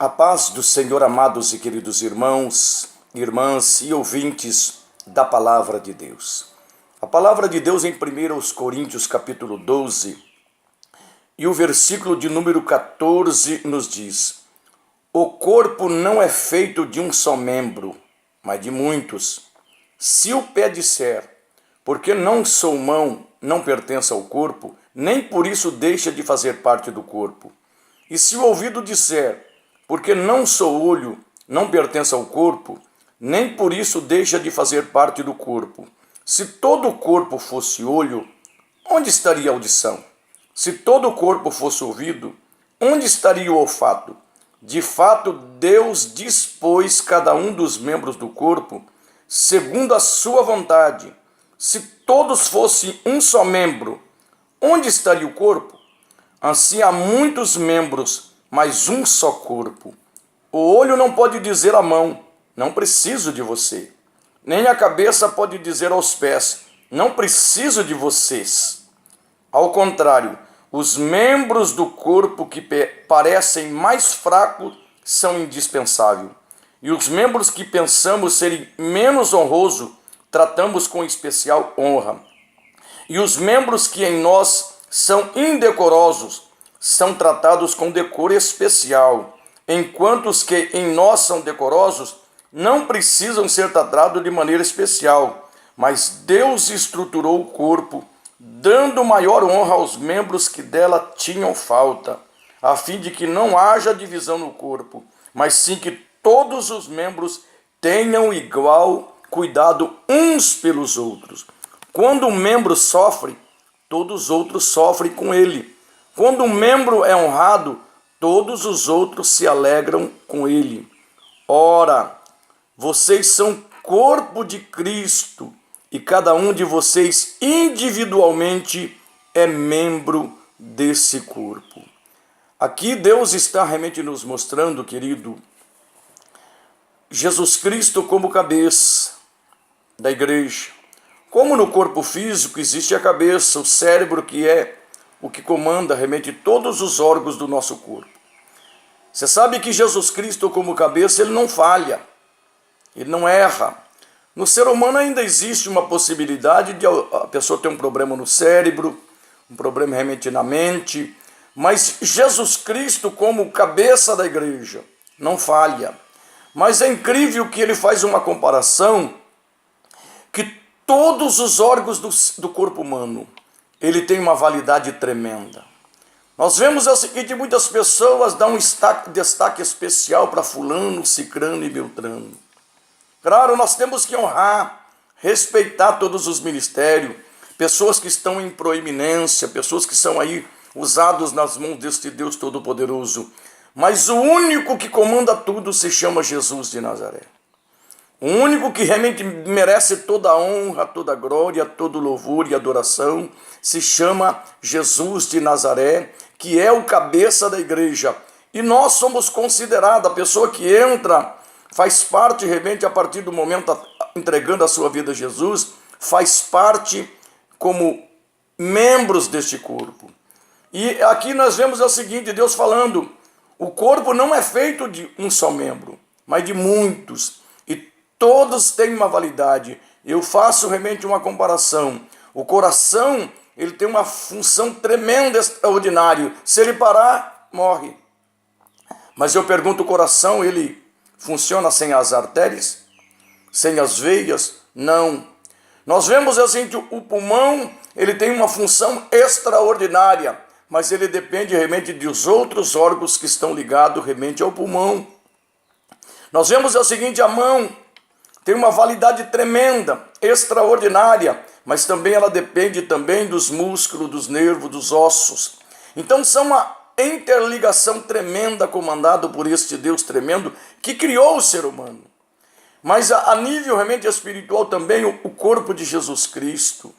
A paz do Senhor, amados e queridos irmãos, irmãs e ouvintes da Palavra de Deus. A Palavra de Deus em 1 Coríntios capítulo 12 e o versículo de número 14 nos diz: O corpo não é feito de um só membro, mas de muitos. Se o pé disser, porque não sou mão, não pertence ao corpo, nem por isso deixa de fazer parte do corpo. E se o ouvido disser, porque não sou olho, não pertence ao corpo, nem por isso deixa de fazer parte do corpo. Se todo o corpo fosse olho, onde estaria a audição? Se todo o corpo fosse ouvido, onde estaria o olfato? De fato, Deus dispôs cada um dos membros do corpo segundo a sua vontade. Se todos fossem um só membro, onde estaria o corpo? Assim há muitos membros, mas um só corpo. O olho não pode dizer à mão, não preciso de você. Nem a cabeça pode dizer aos pés, não preciso de vocês. Ao contrário, os membros do corpo que parecem mais fracos são indispensáveis. E os membros que pensamos serem menos honrosos, tratamos com especial honra. E os membros que em nós são indecorosos, são tratados com decoro especial, enquanto os que em nós são decorosos não precisam ser tratados de maneira especial, mas Deus estruturou o corpo, dando maior honra aos membros que dela tinham falta, a fim de que não haja divisão no corpo, mas sim que todos os membros tenham igual cuidado uns pelos outros. Quando um membro sofre, todos os outros sofrem com ele. Quando um membro é honrado, todos os outros se alegram com ele. Ora, vocês são corpo de Cristo e cada um de vocês individualmente é membro desse corpo. Aqui Deus está realmente nos mostrando, querido, Jesus Cristo como cabeça da igreja. Como no corpo físico existe a cabeça, o cérebro, que é o que comanda realmente todos os órgãos do nosso corpo. Você sabe que Jesus Cristo como cabeça, ele não falha, ele não erra. No ser humano ainda existe uma possibilidade de a pessoa ter um problema no cérebro, um problema realmente na mente, mas Jesus Cristo como cabeça da igreja não falha. Mas é incrível que ele faz uma comparação que todos os órgãos do corpo humano, ele tem uma validade tremenda. Nós vemos o seguinte: muitas pessoas dão um destaque especial para fulano, cicrano e beltrano. Claro, nós temos que honrar, respeitar todos os ministérios, pessoas que estão em proeminência, pessoas que são aí usados nas mãos deste Deus Todo-Poderoso. Mas o único que comanda tudo se chama Jesus de Nazaré. O único que realmente merece toda a honra, toda a glória, todo o louvor e adoração se chama Jesus de Nazaré, que é o cabeça da igreja. E nós somos considerados, a pessoa que entra, faz parte realmente a partir do momento entregando a sua vida a Jesus, faz parte como membros deste corpo. E aqui nós vemos o seguinte, Deus falando, o corpo não é feito de um só membro, mas de muitos. Todos têm uma validade. Eu faço realmente uma comparação. O coração, ele tem uma função tremenda, extraordinária. Se ele parar, morre. Mas eu pergunto, o coração, ele funciona sem as artérias? Sem as veias? Não. Nós vemos assim que o pulmão, ele tem uma função extraordinária, mas ele depende realmente dos outros órgãos que estão ligados realmente ao pulmão. Nós vemos o seguinte, a mão tem uma validade tremenda, extraordinária, mas também ela depende também dos músculos, dos nervos, dos ossos. Então são uma interligação tremenda comandada por este Deus tremendo que criou o ser humano. Mas a nível realmente espiritual também o corpo de Jesus Cristo,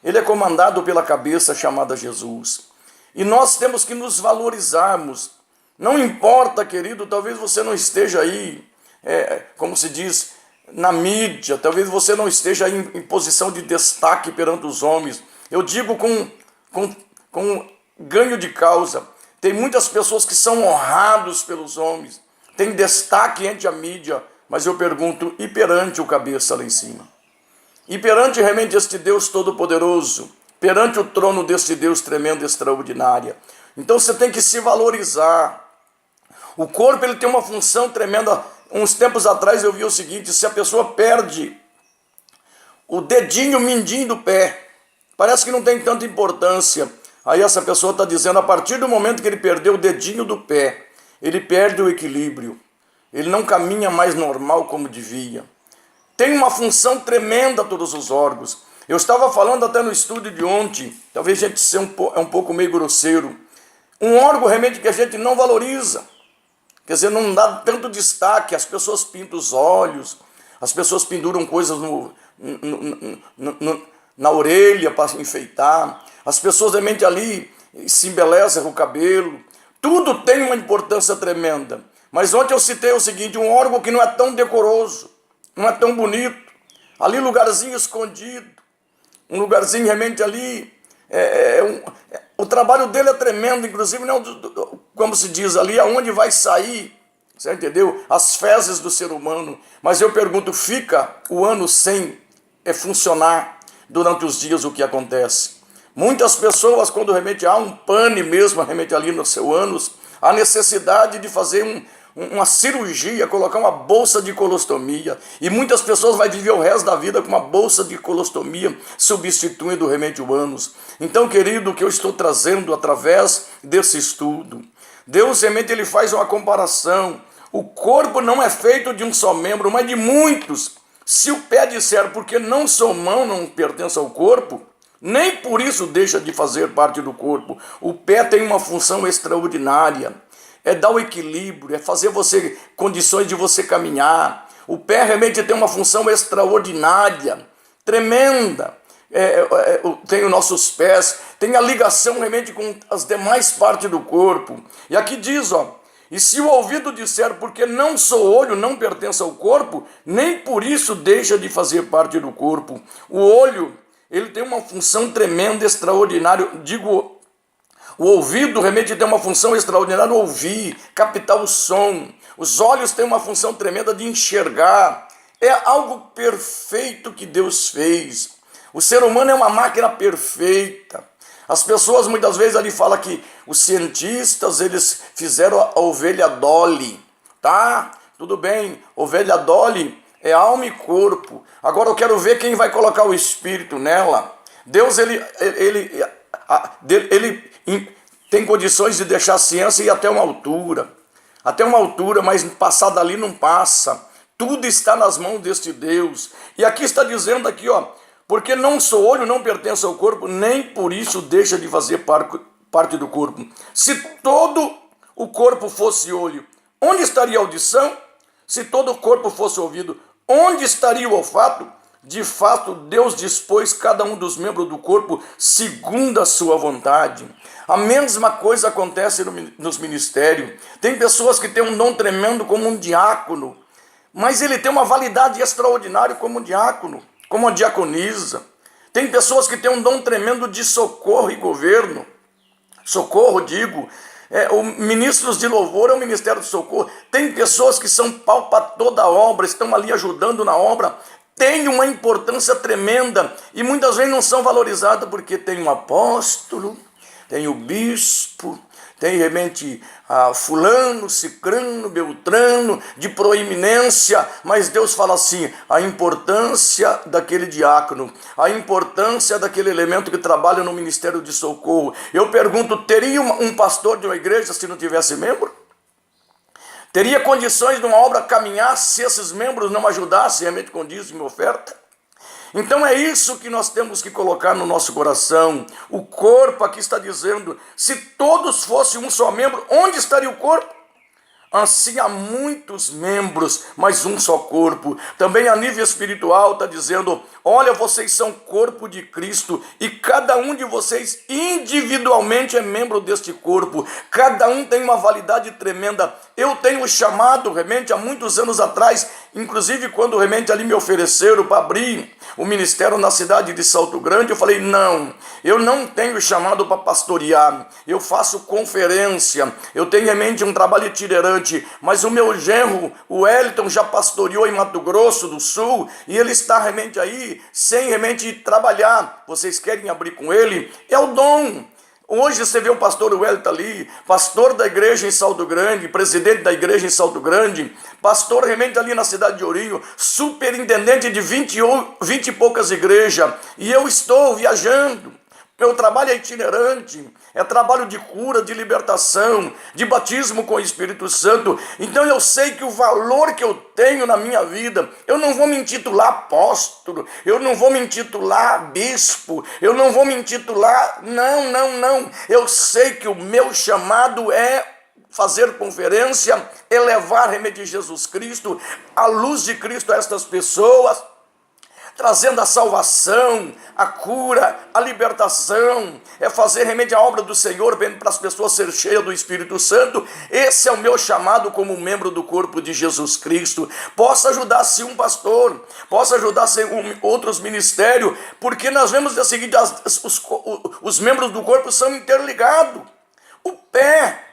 ele é comandado pela cabeça chamada Jesus. E nós temos que nos valorizarmos. Não importa, querido, talvez você não esteja aí, como se diz, na mídia, talvez você não esteja em posição de destaque perante os homens. Eu digo com ganho de causa. Tem muitas pessoas que são honrados pelos homens, tem destaque entre a mídia, mas eu pergunto, e perante o cabeça lá em cima? E perante realmente este Deus Todo-Poderoso, perante o trono deste Deus tremendo e extraordinária. Então você tem que se valorizar. O corpo ele tem uma função tremenda. Uns tempos atrás eu vi o seguinte: se a pessoa perde o dedinho mindinho do pé, parece que não tem tanta importância. Aí essa pessoa está dizendo, a partir do momento que ele perdeu o dedinho do pé, ele perde o equilíbrio. Ele não caminha mais normal como devia. Tem uma função tremenda a todos os órgãos. Eu estava falando até no estúdio de ontem, talvez a gente seja um pouco meio grosseiro, um órgão realmente que a gente não valoriza. Quer dizer, não dá tanto destaque, as pessoas pintam os olhos, as pessoas penduram coisas na orelha para enfeitar, as pessoas realmente ali se embelezam o cabelo, tudo tem uma importância tremenda. Mas ontem eu citei o seguinte, um órgão que não é tão decoroso, não é tão bonito, ali lugarzinho escondido, um lugarzinho realmente ali, o trabalho dele é tremendo, inclusive, não, como se diz ali, aonde vai sair, você entendeu? As fezes do ser humano. Mas eu pergunto, fica o ano sem funcionar durante os dias o que acontece? Muitas pessoas, quando realmente há um pane mesmo, realmente ali no seu ânus, há necessidade de fazer uma cirurgia, colocar uma bolsa de colostomia, e muitas pessoas vão viver o resto da vida com uma bolsa de colostomia, substituindo realmente o ânus. Então, querido, o que eu estou trazendo através desse estudo, Deus realmente ele faz uma comparação. O corpo não é feito de um só membro, mas de muitos. Se o pé disser, porque não sou mão, não pertence ao corpo, nem por isso deixa de fazer parte do corpo. O pé tem uma função extraordinária. É dar o equilíbrio, é fazer você condições de você caminhar. O pé realmente tem uma função extraordinária, tremenda. Tem os nossos pés, tem a ligação realmente com as demais partes do corpo. E aqui diz, e se o ouvido disser, porque não sou olho, não pertence ao corpo, nem por isso deixa de fazer parte do corpo. O olho, ele tem uma função tremenda, extraordinária, o ouvido realmente tem uma função extraordinária, ouvir, captar o som. Os olhos têm uma função tremenda de enxergar. É algo perfeito que Deus fez. O ser humano é uma máquina perfeita. As pessoas muitas vezes ali falam que os cientistas, eles fizeram a ovelha Dolly, tá? Tudo bem, ovelha Dolly é alma e corpo. Agora eu quero ver quem vai colocar o espírito nela. Deus, ele tem condições de deixar a ciência ir até uma altura, mas passar dali não passa. Tudo está nas mãos deste Deus. E aqui está dizendo aqui, porque não sou olho, não pertence ao corpo, nem por isso deixa de fazer parte do corpo. Se todo o corpo fosse olho, onde estaria a audição? Se todo o corpo fosse ouvido, onde estaria o olfato? De fato, Deus dispôs cada um dos membros do corpo segundo a sua vontade. A mesma coisa acontece nos ministérios. Tem pessoas que têm um dom tremendo como um diácono, mas ele tem uma validade extraordinária como um diácono, como uma diaconisa. Tem pessoas que têm um dom tremendo de socorro e governo. Socorro, digo, o ministros de louvor é o ministério de socorro. Tem pessoas que são pau para toda a obra, estão ali ajudando na obra, tem uma importância tremenda e muitas vezes não são valorizadas porque tem um apóstolo, tem o bispo, tem realmente fulano, cicrano, beltrano, de proeminência, mas Deus fala assim, a importância daquele diácono, a importância daquele elemento que trabalha no ministério de socorro. Eu pergunto, teria um pastor de uma igreja se não tivesse membro? Teria condições de uma obra caminhar se esses membros não ajudassem realmente com dízimo e oferta? Então é isso que nós temos que colocar no nosso coração. O corpo aqui está dizendo, se todos fossem um só membro, onde estaria o corpo? Assim há muitos membros, mas um só corpo. Também a nível espiritual está dizendo, olha, vocês são corpo de Cristo e cada um de vocês individualmente é membro deste corpo. Cada um tem uma validade tremenda. Eu tenho chamado realmente há muitos anos atrás, inclusive quando realmente ali me ofereceram para abrir o ministério na cidade de Salto Grande. Eu falei, não, eu não tenho chamado para pastorear, eu faço conferência, eu tenho em mente um trabalho itinerante, mas o meu genro, o Wellington, já pastoreou em Mato Grosso do Sul, e ele está realmente aí, sem realmente trabalhar. Vocês querem abrir com ele? É o dom. Hoje você vê o pastor Wellington ali, pastor da igreja em Salto Grande, presidente da igreja em Salto Grande, pastor realmente ali na cidade de Ourinho, superintendente de 20 e poucas igrejas, e eu estou viajando. Meu trabalho é itinerante, é trabalho de cura, de libertação, de batismo com o Espírito Santo. Então eu sei que o valor que eu tenho na minha vida, eu não vou me intitular apóstolo, eu não vou me intitular bispo, eu não vou me intitular, não. Eu sei que o meu chamado é fazer conferência, elevar remédio de Jesus Cristo, a luz de Cristo a estas pessoas, trazendo a salvação, a cura, a libertação, é fazer remédio à obra do Senhor, para as pessoas serem cheias do Espírito Santo. Esse é o meu chamado como membro do corpo de Jesus Cristo. Posso ajudar sim um pastor, posso ajudar sim outros ministérios, porque nós vemos o seguinte, os membros do corpo são interligados. O pé,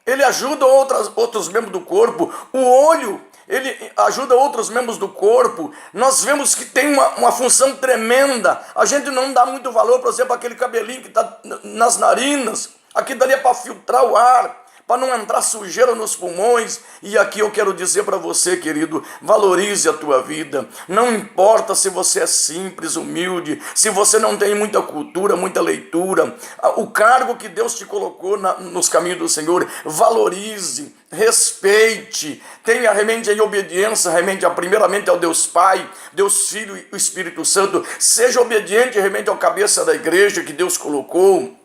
ele ajuda outros membros do corpo, o olho, ele ajuda outros membros do corpo. Nós vemos que tem uma função tremenda. A gente não dá muito valor, por exemplo, aquele cabelinho que está nas narinas. Aqui dali é para filtrar o ar, para não entrar sujeira nos pulmões. E aqui eu quero dizer para você, querido, valorize a tua vida. Não importa se você é simples, humilde, se você não tem muita cultura, muita leitura. O cargo que Deus te colocou nos caminhos do Senhor, valorize, respeite, tenha remente em obediência, remente primeiramente ao Deus Pai, Deus Filho e o Espírito Santo. Seja obediente remente ao cabeça da igreja que Deus colocou.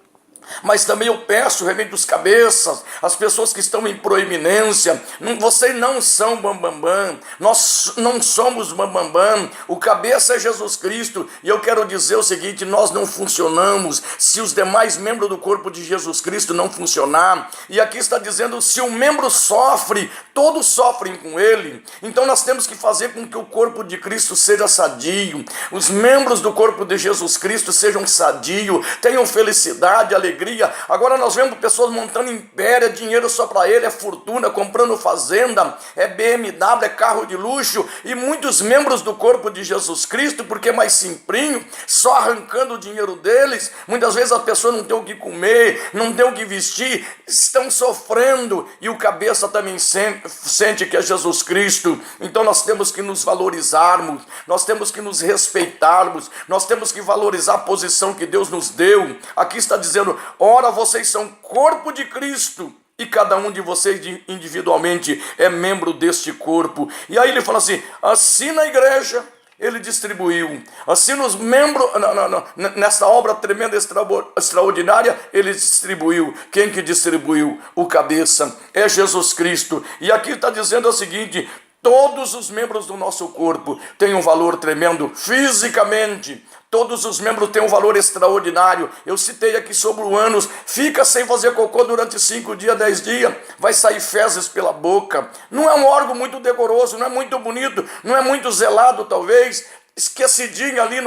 Mas também eu peço realmente dos cabeças, as pessoas que estão em proeminência, vocês não são bambambam, nós não somos bambambam, o cabeça é Jesus Cristo. E eu quero dizer o seguinte, nós não funcionamos se os demais membros do corpo de Jesus Cristo não funcionar. E aqui está dizendo, se um membro sofre, todos sofrem com ele. Então nós temos que fazer com que o corpo de Cristo seja sadio, os membros do corpo de Jesus Cristo sejam sadios, tenham felicidade, alegria. Agora nós vemos pessoas montando império, é dinheiro só para ele, é fortuna, comprando fazenda, é BMW, é carro de luxo, e muitos membros do corpo de Jesus Cristo, porque é mais simplinho, só arrancando o dinheiro deles. Muitas vezes a pessoa não tem o que comer, não tem o que vestir, estão sofrendo, e o cabeça também sente que é Jesus Cristo. Então nós temos que nos valorizarmos, nós temos que nos respeitarmos, nós temos que valorizar a posição que Deus nos deu. Aqui está dizendo, ora, vocês são corpo de Cristo, e cada um de vocês individualmente é membro deste corpo. E aí ele fala assim na igreja ele distribuiu, assim nos membros, nessa obra tremenda, extraordinária, ele distribuiu. Quem que distribuiu? O cabeça, é Jesus Cristo. E aqui está dizendo o seguinte, todos os membros do nosso corpo têm um valor tremendo fisicamente. Todos os membros têm um valor extraordinário. Eu citei aqui sobre o ânus. Fica sem fazer cocô durante 5 dias, 10 dias. Vai sair fezes pela boca. Não é um órgão muito decoroso, não é muito bonito, não é muito zelado talvez. Esquecidinho ali,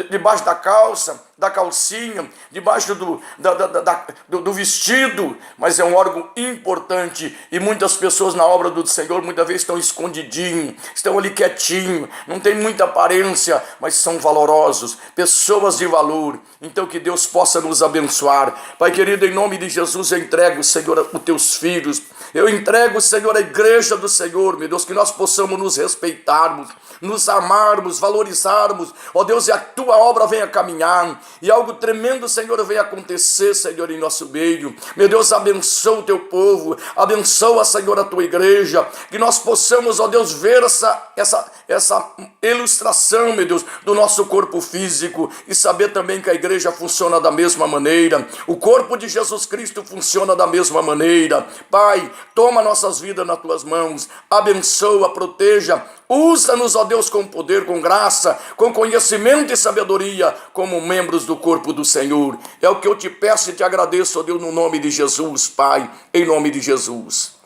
debaixo da calça, da calcinha, debaixo do vestido, mas é um órgão importante, e muitas pessoas na obra do Senhor, muitas vezes estão escondidinhos, estão ali quietinhos, não tem muita aparência, mas são valorosos, pessoas de valor. Então que Deus possa nos abençoar. Pai querido, em nome de Jesus, eu entrego, Senhor, os teus filhos, eu entrego, Senhor, a igreja do Senhor, meu Deus, que nós possamos nos respeitarmos, nos amarmos, valorizarmos, ó Deus, e a tua obra venha caminhar, e algo tremendo, Senhor, venha acontecer, Senhor, em nosso meio. Meu Deus, abençoa o teu povo, abençoa, Senhor, a tua igreja, que nós possamos, ó Deus, ver essa ilustração, meu Deus, do nosso corpo físico, e saber também que a igreja funciona da mesma maneira, o corpo de Jesus Cristo funciona da mesma maneira. Pai, toma nossas vidas nas tuas mãos, abençoa, proteja, usa-nos, ó Deus, com poder, com graça, com conhecimento e sabedoria, como membros do corpo do Senhor. É o que eu te peço e te agradeço, ó Deus, no nome de Jesus, Pai, em nome de Jesus.